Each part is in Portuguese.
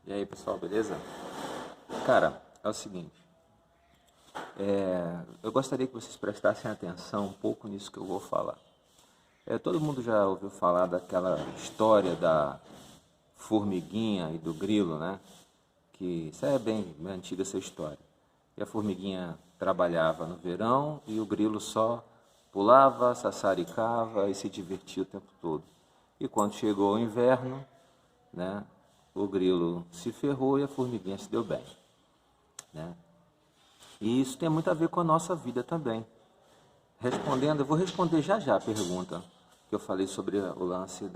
E aí, pessoal, beleza? Cara, é o seguinte, eu gostaria que vocês prestassem atenção um pouco nisso que eu vou falar. Todo mundo já ouviu falar daquela história da formiguinha e do grilo, né? Que isso é bem antiga essa história. E a formiguinha trabalhava no verão e o grilo só pulava, sassaricava e se divertia o tempo todo. E quando chegou o inverno, né, o grilo se ferrou e a formiguinha se deu bem, né? E isso tem muito a ver com a nossa vida também. Respondendo, eu vou responder já já a pergunta que eu falei sobre o lance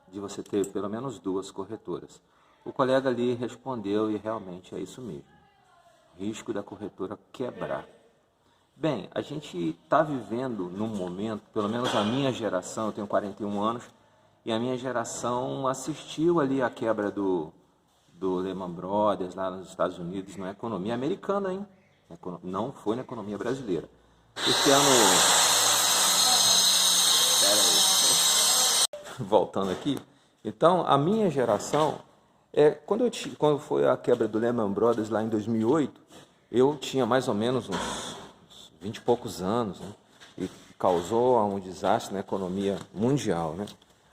de você ter pelo menos duas corretoras. O colega ali respondeu e realmente é isso mesmo. Risco da corretora quebrar. Bem, a gente está vivendo num momento, pelo menos a minha geração, eu tenho 41 anos, e a minha geração assistiu ali a quebra do Lehman Brothers lá nos Estados Unidos, na economia americana, hein? Não foi na economia brasileira. Esse ano... Pera aí. Voltando aqui. Então, a minha geração, quando foi a quebra do Lehman Brothers lá em 2008, eu tinha mais ou menos uns 20 e poucos anos, né? E causou um desastre na economia mundial, né?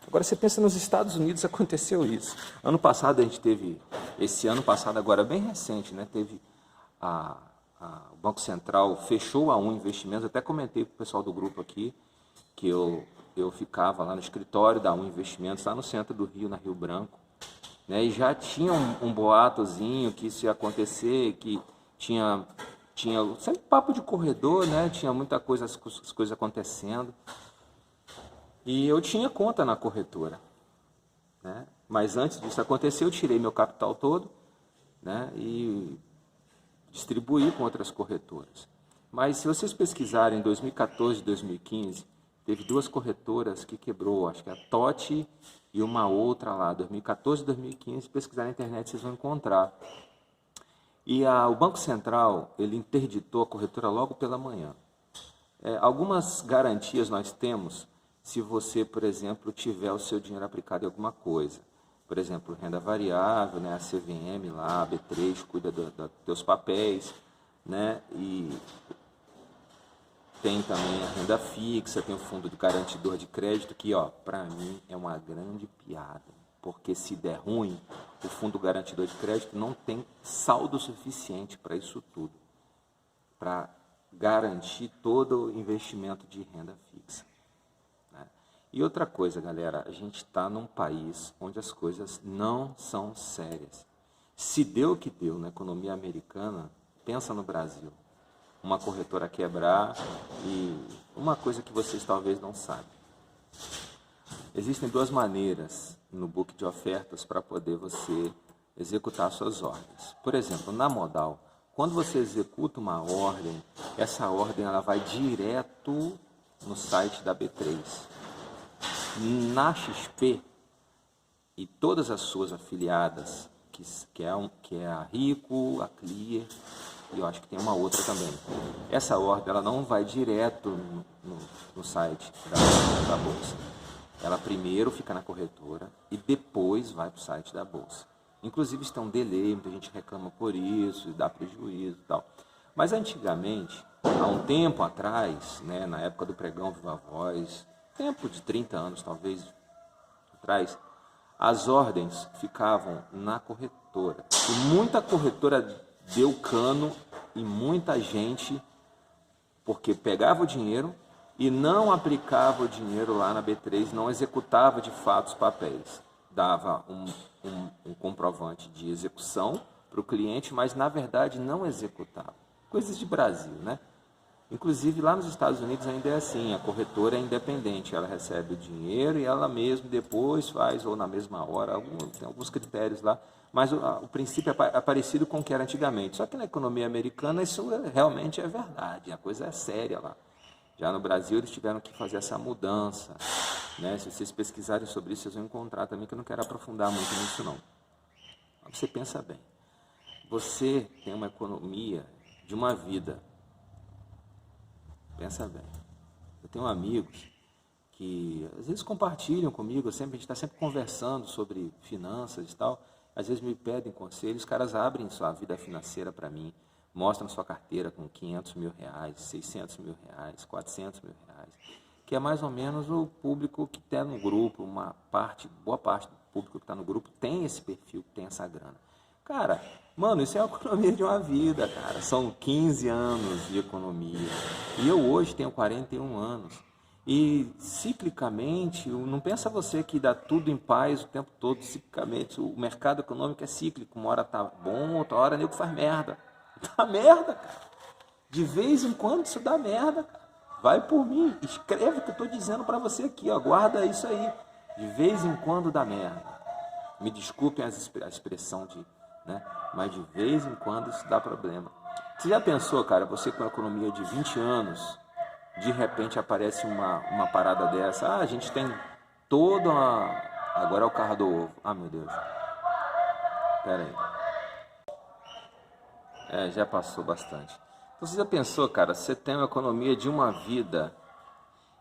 Agora, você pensa nos Estados Unidos, aconteceu isso. Ano passado a gente teve, esse ano passado agora bem recente, né? Teve o Banco Central fechou a Um Investimentos, até comentei com o pessoal do grupo aqui, que eu ficava lá no escritório da Um Investimentos, lá no centro do Rio, na Rio Branco, né? E já tinha um boatozinho que isso ia acontecer, que tinha sempre papo de corredor, né? Tinha muita coisa, as coisas acontecendo. E eu tinha conta na corretora, né? Mas antes disso acontecer, eu tirei meu capital todo, né? E distribuí com outras corretoras. Mas se vocês pesquisarem em 2014 e 2015, teve duas corretoras que quebrou, acho que a TOTI e uma outra lá, 2014 e 2015, se pesquisar na internet vocês vão encontrar. E o Banco Central, ele interditou a corretora logo pela manhã. Algumas garantias nós temos se você, por exemplo, tiver o seu dinheiro aplicado em alguma coisa. Por exemplo, renda variável, né, a CVM lá, a B3, cuida dos teus papéis, né, e tem também a renda fixa, tem o fundo de garantidor de crédito, que, ó, para mim é uma grande piada, porque se der ruim, o fundo garantidor de crédito não tem saldo suficiente para isso tudo, para garantir todo o investimento de renda fixa, né? E outra coisa, galera, a gente está num país onde as coisas não são sérias. Se deu o que deu na economia americana, pensa no Brasil. Uma corretora quebrar e uma coisa que vocês talvez não sabem. Existem duas maneiras no book de ofertas para poder você executar suas ordens. Por exemplo, na Modal, quando você executa uma ordem, essa ordem ela vai direto no site da B3. Na XP e todas as suas afiliadas, que é a Rico, a Clear, e eu acho que tem uma outra também. Essa ordem ela não vai direto no site da Bolsa. Ela primeiro fica na corretora e depois vai para o site da Bolsa. Inclusive está um delay, muita gente reclama por isso, dá prejuízo e tal. Mas antigamente, há um tempo atrás, né, na época do pregão Viva Voz, tempo de 30 anos talvez atrás, as ordens ficavam na corretora. E muita corretora deu cano e muita gente, porque pegava o dinheiro e não aplicava o dinheiro lá na B3, não executava de fato os papéis. Dava um comprovante de execução para o cliente, mas na verdade não executava. Coisas de Brasil, né? Inclusive lá nos Estados Unidos ainda é assim, a corretora é independente, ela recebe o dinheiro e ela mesma depois faz, ou na mesma hora, tem alguns critérios lá, mas o princípio é parecido com o que era antigamente. Só que na economia americana isso realmente é verdade, a coisa é séria lá. Já no Brasil eles tiveram que fazer essa mudança, né? Se vocês pesquisarem sobre isso, vocês vão encontrar também, que eu não quero aprofundar muito nisso não. Mas você pensa bem, você tem uma economia de uma vida. Pensa bem. Eu tenho amigos que às vezes compartilham comigo, a gente está sempre conversando sobre finanças e tal. às vezes me pedem conselho, os caras abrem sua vida financeira para mim, mostram sua carteira com 500 mil reais, 600 mil reais, 400 mil reais, que é mais ou menos o público que está no grupo, boa parte do público que está no grupo tem esse perfil, tem essa grana. Cara, mano, isso é a economia de uma vida, cara. São 15 anos de economia. E eu hoje tenho 41 anos. E ciclicamente, não pensa você que dá tudo em paz o tempo todo, ciclicamente. O mercado econômico é cíclico. Uma hora tá bom, outra hora nego faz merda. Dá merda, cara. De vez em quando isso dá merda, cara. Vai por mim, escreve o que eu estou dizendo para você aqui, ó. Guarda isso aí. De vez em quando dá merda. Me desculpem a expressão né? Mas de vez em quando isso dá problema. Você já pensou, cara, você com uma economia de 20 anos, de repente aparece uma parada dessa, a gente tem toda uma... Agora é o carro do ovo. Ah, meu Deus. Pera aí. Já passou bastante. Então, você já pensou, cara, você tem uma economia de uma vida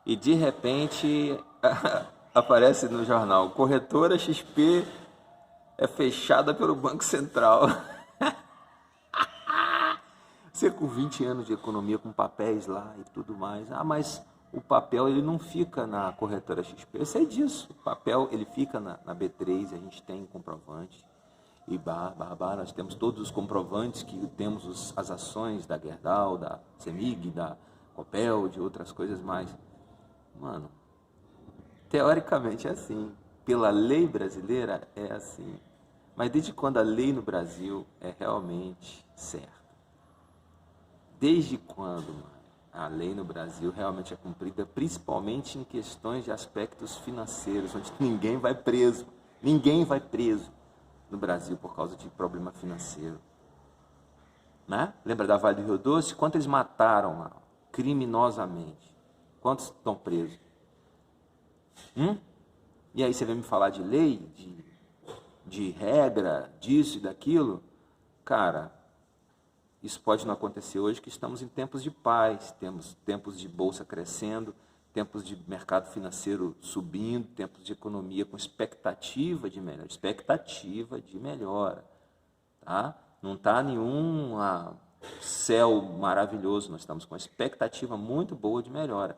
e de repente aparece no jornal, corretora XP é fechada pelo Banco Central. Você com 20 anos de economia, com papéis lá e tudo mais. Mas o papel ele não fica na corretora XP. Eu sei disso. O papel ele fica na B3, a gente tem comprovante. E nós temos todos os comprovantes que temos as ações da Gerdau, da CEMIG, da Copel, de outras coisas mais. Mano, teoricamente é assim. Pela lei brasileira é assim. Mas desde quando a lei no Brasil é realmente certa? Desde quando, mano, a lei no Brasil realmente é cumprida, principalmente em questões de aspectos financeiros, onde ninguém vai preso. Ninguém vai preso no Brasil por causa de problema financeiro. Né? Lembra da Vale do Rio Doce? Quantos eles mataram lá, criminosamente? Quantos estão presos? E aí você vem me falar de lei, de regra, disso e daquilo? Cara, isso pode não acontecer hoje, que estamos em tempos de paz, temos tempos de bolsa crescendo, tempos de mercado financeiro subindo, tempos de economia com expectativa de melhora, tá? Não está nenhum céu maravilhoso, nós estamos com uma expectativa muito boa de melhora.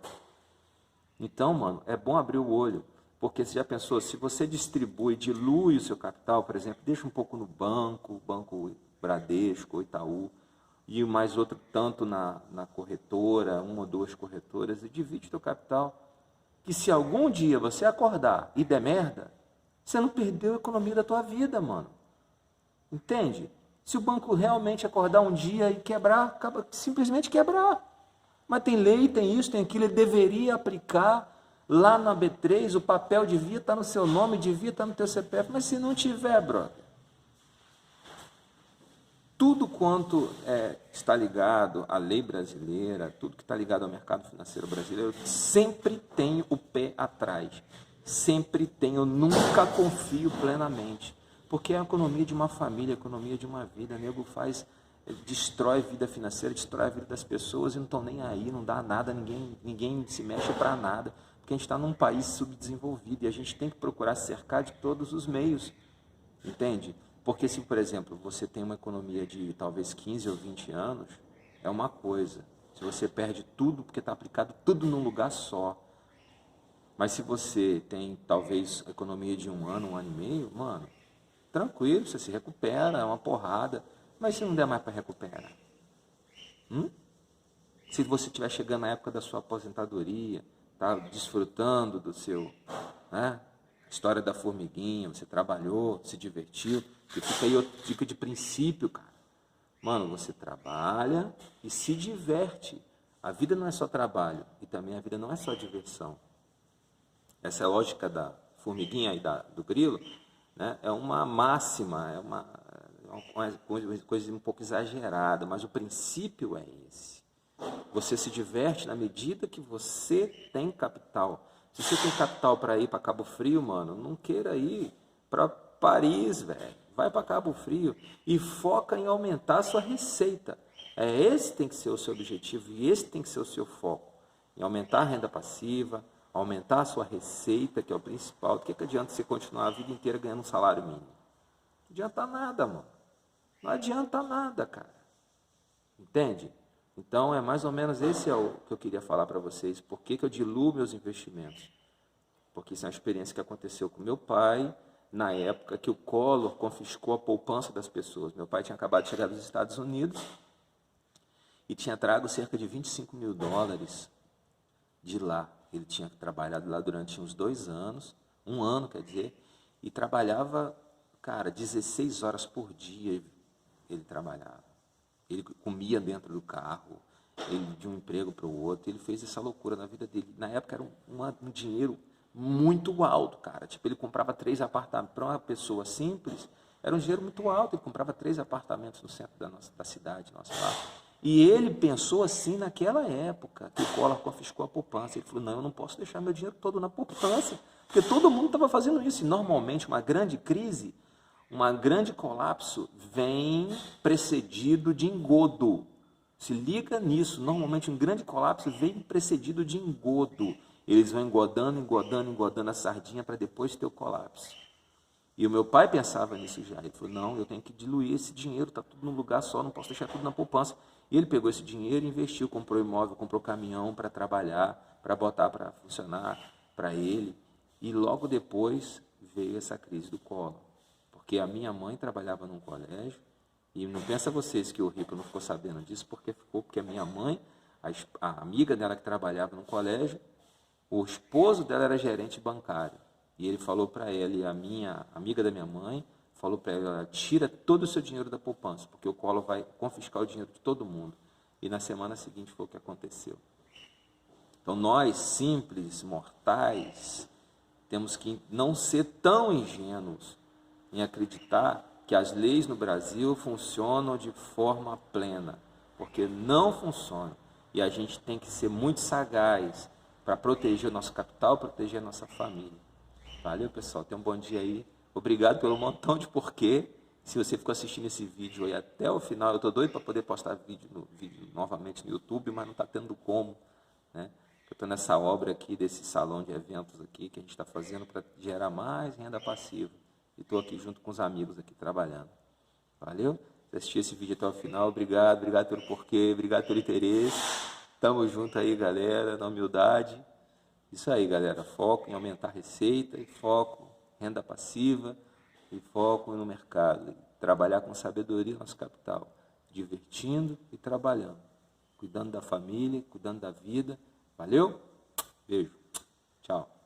Então, mano, é bom abrir o olho, porque você já pensou, se você dilui o seu capital, por exemplo, deixa um pouco no banco Bradesco, Itaú, e mais outro tanto na corretora, uma ou duas corretoras, e divide o teu capital, que se algum dia você acordar e der merda, você não perdeu a economia da tua vida, mano. Entende? Se o banco realmente acordar um dia e quebrar, acaba simplesmente quebrar. Mas tem lei, tem isso, tem aquilo, ele deveria aplicar lá na B3, o papel devia estar no seu nome, devia estar no teu CPF, mas se não tiver, brother, tudo quanto está ligado à lei brasileira, tudo que está ligado ao mercado financeiro brasileiro, sempre tem o pé atrás. Sempre tem, eu nunca confio plenamente. Porque é a economia de uma família, a economia de uma vida. O nego destrói a vida financeira, destrói a vida das pessoas e não estão nem aí, não dá nada, ninguém se mexe para nada. Porque a gente está num país subdesenvolvido e a gente tem que procurar cercar de todos os meios. Entende? Porque se, por exemplo, você tem uma economia de talvez 15 ou 20 anos, é uma coisa. Se você perde tudo porque está aplicado tudo num lugar só. Mas se você tem talvez economia de um ano e meio, mano, tranquilo, você se recupera, é uma porrada. Mas se não der mais para recuperar? Se você estiver chegando na época da sua aposentadoria, tá desfrutando do seu... né? História da formiguinha, você trabalhou, se divertiu, e fica aí outra dica de princípio, cara. Mano, você trabalha e se diverte. A vida não é só trabalho, e também a vida não é só diversão. Essa é a lógica da formiguinha e do grilo, né? É uma máxima, é uma coisa um pouco exagerada, mas o princípio é esse. Você se diverte na medida que você tem capital. Se você tem capital para ir para Cabo Frio, mano, não queira ir para Paris, velho. Vai para Cabo Frio e foca em aumentar a sua receita. Esse tem que ser o seu objetivo e esse tem que ser o seu foco. Em aumentar a renda passiva, aumentar a sua receita, que é o principal. Do que adianta você continuar a vida inteira ganhando um salário mínimo? Não adianta nada, mano. Não adianta nada, cara. Entende? Então, é mais ou menos esse é o que eu queria falar para vocês. Por que eu diluo meus investimentos? Porque isso é uma experiência que aconteceu com meu pai, na época que o Collor confiscou a poupança das pessoas. Meu pai tinha acabado de chegar dos Estados Unidos e tinha trago cerca de 25 mil dólares de lá. Ele tinha trabalhado lá durante uns 2 anos, 1 ano, quer dizer, e trabalhava, cara, 16 horas por dia ele trabalhava. Ele comia dentro do carro, ele de um emprego para o outro, ele fez essa loucura na vida dele. Na época era um dinheiro muito alto, cara. Tipo, ele comprava 3 apartamentos. Para uma pessoa simples, era um dinheiro muito alto. Ele comprava 3 apartamentos no centro da cidade, nossa lá. E ele pensou assim naquela época, que o Collor confiscou a poupança. Ele falou, não, eu não posso deixar meu dinheiro todo na poupança, porque todo mundo estava fazendo isso. E normalmente uma grande crise, um grande colapso vem precedido de engodo. Se liga nisso, normalmente um grande colapso vem precedido de engodo. Eles vão engodando a sardinha para depois ter o colapso. E o meu pai pensava nisso já. Ele falou, não, eu tenho que diluir esse dinheiro, está tudo num lugar só, não posso deixar tudo na poupança. E ele pegou esse dinheiro e investiu, comprou imóvel, comprou caminhão para trabalhar, para botar para funcionar para ele. E logo depois veio essa crise do Collor. Porque a minha mãe trabalhava num colégio, e não pensa vocês que o Rico não ficou sabendo disso, porque a minha mãe, a amiga dela que trabalhava no colégio, o esposo dela era gerente bancário. E ele falou para ela, e a minha amiga da minha mãe, falou para ela, tira todo o seu dinheiro da poupança, porque o Collor vai confiscar o dinheiro de todo mundo. E na semana seguinte foi o que aconteceu. Então nós, simples, mortais, temos que não ser tão ingênuos em acreditar que as leis no Brasil funcionam de forma plena, porque não funcionam. E a gente tem que ser muito sagaz para proteger o nosso capital, proteger a nossa família. Valeu, pessoal. Tenha um bom dia aí. Obrigado pelo montão de porquê. Se você ficou assistindo esse vídeo aí até o final, eu estou doido para poder postar vídeo novamente no YouTube, mas não está tendo como, né? Eu estou nessa obra aqui, desse salão de eventos aqui, que a gente está fazendo para gerar mais renda passiva. E estou aqui junto com os amigos aqui trabalhando. Valeu? Se assistiu esse vídeo até o final, obrigado pelo porquê, obrigado pelo interesse. Tamo junto aí, galera, na humildade. Isso aí, galera, foco em aumentar a receita, e foco em renda passiva, e foco no mercado. Trabalhar com sabedoria nosso capital, divertindo e trabalhando, cuidando da família, cuidando da vida. Valeu? Beijo. Tchau.